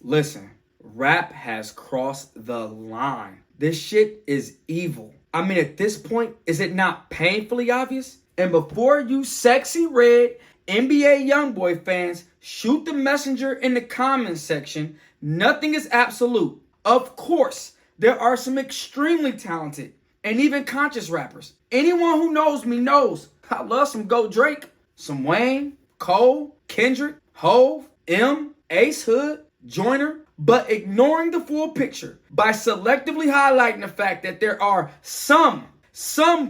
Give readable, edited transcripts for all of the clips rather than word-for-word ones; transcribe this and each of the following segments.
Listen, rap has crossed the line. This shit is evil. I mean, at this point, is it not painfully obvious? And before you sexy red NBA YoungBoy fans shoot the messenger in the comments section, nothing is absolute. Of course, there are some extremely talented and even conscious rappers. Anyone who knows me knows I love some Go Drake, some Wayne, Cole, Kendrick, Hove, Ace Hood, Joyner, but ignoring the full picture by selectively highlighting the fact that there are some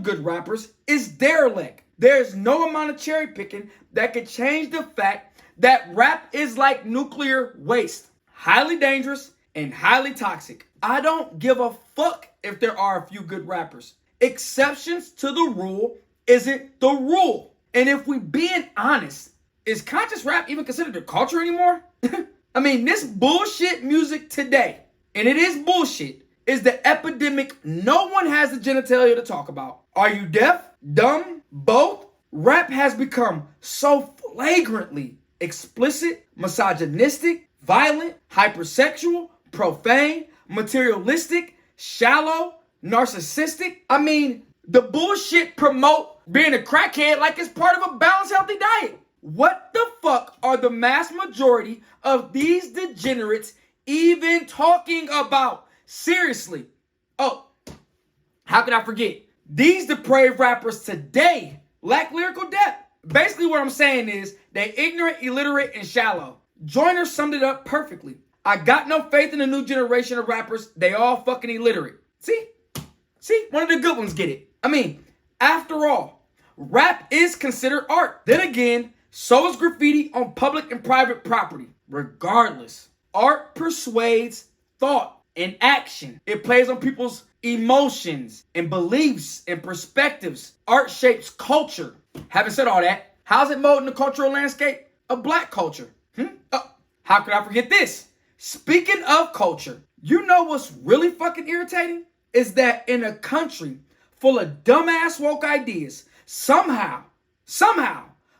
good rappers is derelict. There's no amount of cherry picking that could change the fact that rap is like nuclear waste, highly dangerous and highly toxic. I don't give a fuck if there are a few good rappers. Exceptions to the rule isn't the rule. And if we being honest, is conscious rap even considered a culture anymore? I mean, this bullshit music today, and it is bullshit, is the epidemic no one has the genitalia to talk about. Are you deaf, dumb, both? Rap has become so flagrantly explicit, misogynistic, violent, hypersexual, profane, materialistic, shallow, narcissistic. I mean, the bullshit promote being a crackhead like it's part of a balanced, healthy diet. What the fuck are the mass majority of these degenerates even talking about? Seriously. Oh, how could I forget? These depraved rappers today lack lyrical depth. Basically what I'm saying is they ignorant, illiterate, and shallow. Joyner summed it up perfectly. I got no faith in the new generation of rappers. They all fucking illiterate. See, one of the good ones get it. I mean, after all, rap is considered art. Then again, so is graffiti on public and private property. Regardless, art persuades thought and action. It plays on people's emotions and beliefs and perspectives. Art shapes culture. Having said all that, how's it molding the cultural landscape of black culture? How could I forget this? Speaking of culture, you know what's really fucking irritating? Is that in a country full of dumbass woke ideas, somehow,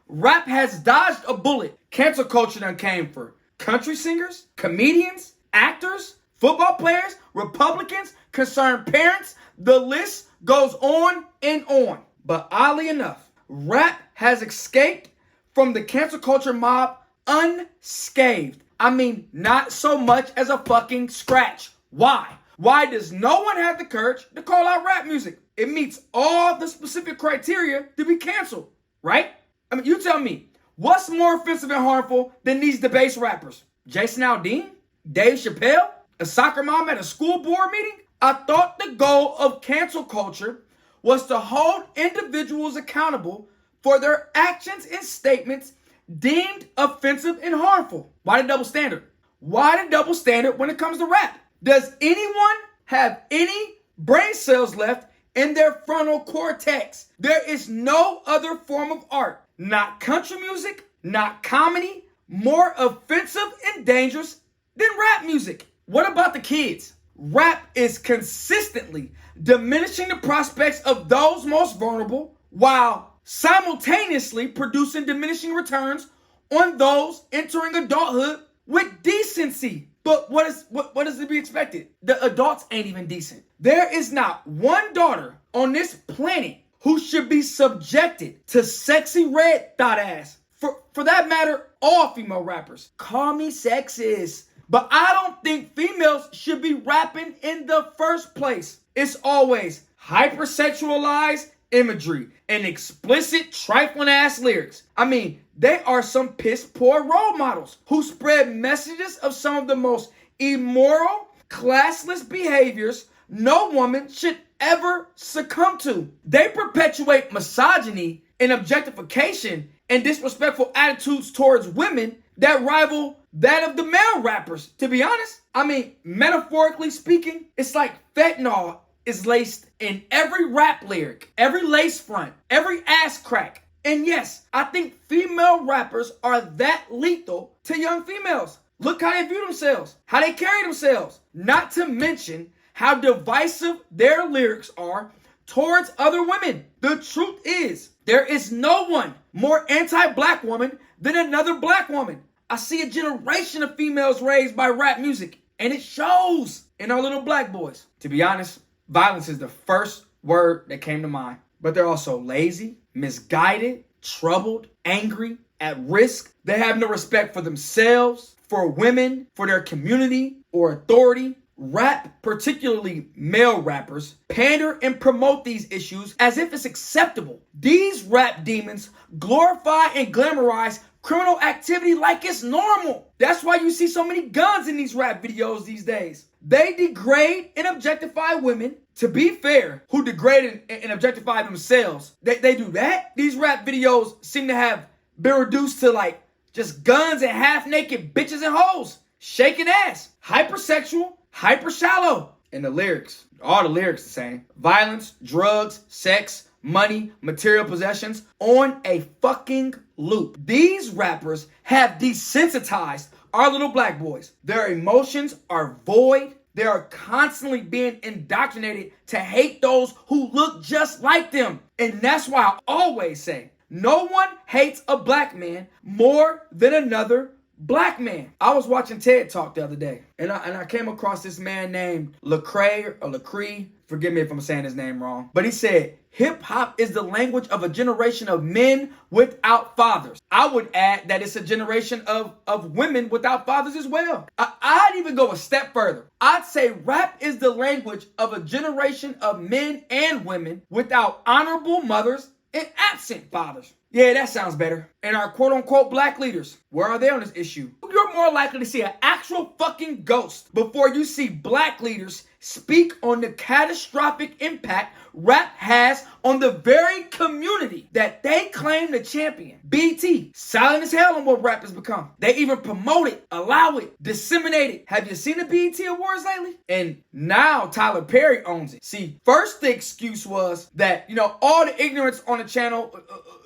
rap has dodged a bullet. Cancel culture done came for country singers, comedians, actors, football players, Republicans, concerned parents. The list goes on and on. But oddly enough, rap has escaped from the cancel culture mob unscathed. I mean, not so much as a fucking scratch. Why? Why does no one have the courage to call out rap music? It meets all the specific criteria to be canceled, right? I mean, you tell me, what's more offensive and harmful than these debased rappers? Jason Aldean? Dave Chappelle? A soccer mom at a school board meeting? I thought the goal of cancel culture was to hold individuals accountable for their actions and statements deemed offensive and harmful. Why the double standard? Why the double standard when it comes to rap? Does anyone have any brain cells left in their frontal cortex? There is no other form of art, not country music, not comedy, more offensive and dangerous than rap music. What about the kids? Rap is consistently diminishing the prospects of those most vulnerable while simultaneously producing diminishing returns on those entering adulthood with decency. But what is to be expected? The adults ain't even decent. There is not one daughter on this planet who should be subjected to sexy red thought ass. For that matter, all female rappers. Call me sexist. But I don't think females should be rapping in the first place. It's always hypersexualized imagery and explicit trifling ass lyrics. I mean, they are some piss poor role models who spread messages of some of the most immoral, classless behaviors no woman should ever succumb to. They perpetuate misogyny and objectification and disrespectful attitudes towards women that rival that of the male rappers, to be honest. I mean, metaphorically speaking, it's like fentanyl is laced in every rap lyric, every lace front, every ass crack. And yes, I think female rappers are that lethal to young females. Look how they view themselves, how they carry themselves, not to mention how divisive their lyrics are towards other women. The truth is, there is no one more anti-black woman than another black woman. I see a generation of females raised by rap music, and it shows in our little black boys. To be honest, violence is the first word that came to mind. But they're also lazy, misguided, troubled, angry, at risk. They have no respect for themselves, for women, for their community or authority. Rap, particularly male rappers, pander and promote these issues as if it's acceptable. These rap demons glorify and glamorize criminal activity like it's normal. That's why you see so many guns in these rap videos these days. They degrade and objectify women. To be fair, who degrade and objectify themselves. They do that. These rap videos seem to have been reduced to like just guns and half-naked bitches and hoes shaking ass. Hypersexual, hyper shallow. And the lyrics, all the lyrics the same. Violence, drugs, sex, money, material possessions on a fucking loop. These rappers have desensitized our little black boys. Their emotions are void. They are constantly being indoctrinated to hate those who look just like them. And that's why I always say, no one hates a black man more than another black man. I was watching TED Talk the other day, and I came across this man named Lecrae. Forgive me if I'm saying his name wrong. But he said, hip hop is the language of a generation of men without fathers. I would add that it's a generation of women without fathers as well. I'd even go a step further. I'd say rap is the language of a generation of men and women without honorable mothers and absent fathers. Yeah, that sounds better. And our quote-unquote black leaders, where are they on this issue? You're more likely to see an actual fucking ghost before you see black leaders speak on the catastrophic impact rap has on the very community that they claim to champion. BT, silent as hell on what rap has become. They even promote it, allow it, disseminate it. Have you seen the BET Awards lately? And now Tyler Perry owns it. See, first the excuse was that, all the ignorance on the channel,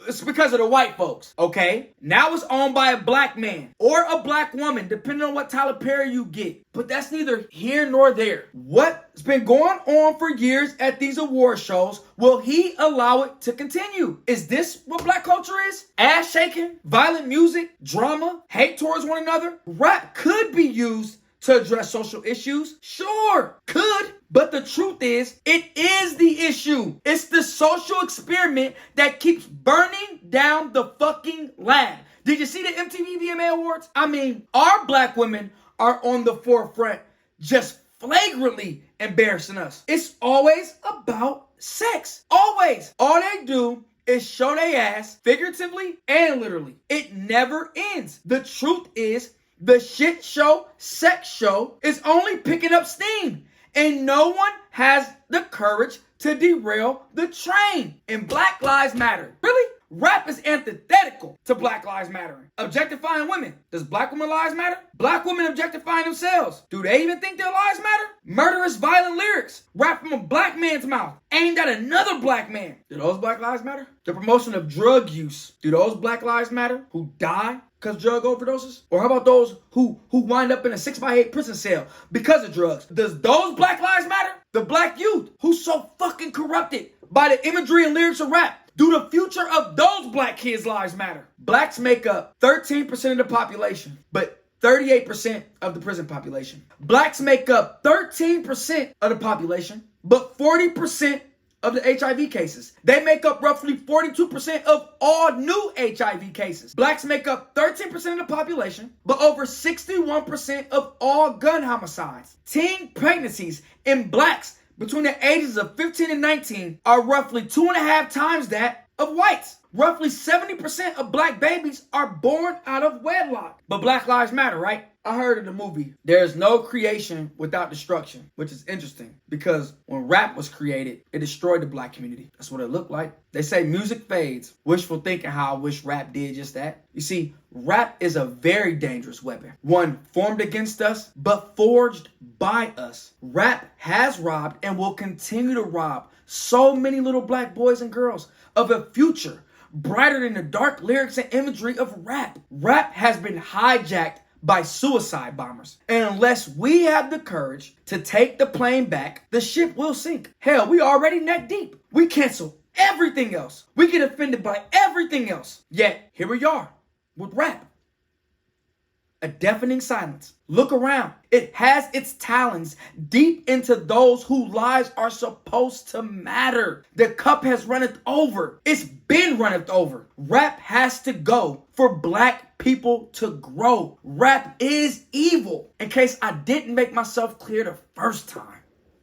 it's because of the white folks, okay? Now it's owned by a black man or a black woman, depending on what Tyler Perry you get. But that's neither here nor there. What's been going on for years at these award shows, will he allow it to continue? Is this what black culture is? Ass shaking, violent music, drama, hate towards one another? Rap could be used to address social issues. Sure, could. But the truth is, it is the issue. It's the social experiment that keeps burning down the fucking lab. Did you see the MTV VMA Awards? I mean, our black women are on the forefront, just flagrantly embarrassing us. It's always about sex. Always. All they do is show their ass, figuratively and literally. It never ends. The truth is, the shit show, sex show, is only picking up steam. And no one has the courage to derail the train. And Black Lives Matter. Really? Rap is antithetical to Black Lives Matter. Objectifying women. Does black women lives matter? Black women objectifying themselves. Do they even think their lives matter? Murderous, violent lyrics. Rap from a black man's mouth. Aimed at another black man. Do those Black Lives Matter? The promotion of drug use. Do those Black Lives Matter? Who die because of drug overdoses? Or how about those who wind up in a 6x8 prison cell because of drugs? Does those Black Lives Matter? The black youth who's so fucking corrupted by the imagery and lyrics of rap. Do the future of those black kids' lives matter? Blacks make up 13% of the population, but 38% of the prison population. Blacks make up 13% of the population, but 40% of the HIV cases. They make up roughly 42% of all new HIV cases. Blacks make up 13% of the population, but over 61% of all gun homicides. Teen pregnancies in blacks between the ages of 15 and 19 are roughly 2.5 times that of whites. Roughly 70% of black babies are born out of wedlock. But Black Lives Matter, right? I heard in the movie, there's no creation without destruction, which is interesting because when rap was created, it destroyed the black community. That's what it looked like. They say music fades. Wishful thinking how I wish rap did just that. You see, rap is a very dangerous weapon. One formed against us, but forged by us. Rap has robbed and will continue to rob so many little black boys and girls of a future brighter than the dark lyrics and imagery of rap. Rap has been hijacked by suicide bombers. And unless we have the courage to take the plane back, the ship will sink. Hell, we already neck deep. We cancel everything else. We get offended by everything else. Yet, here we are with rap. a deafening silence. Look around. It has its talons deep into those whose lives are supposed to matter. The cup has runneth over. It's been runneth over. Rap has to go for black people to grow. Rap is evil. In case I didn't make myself clear the first time.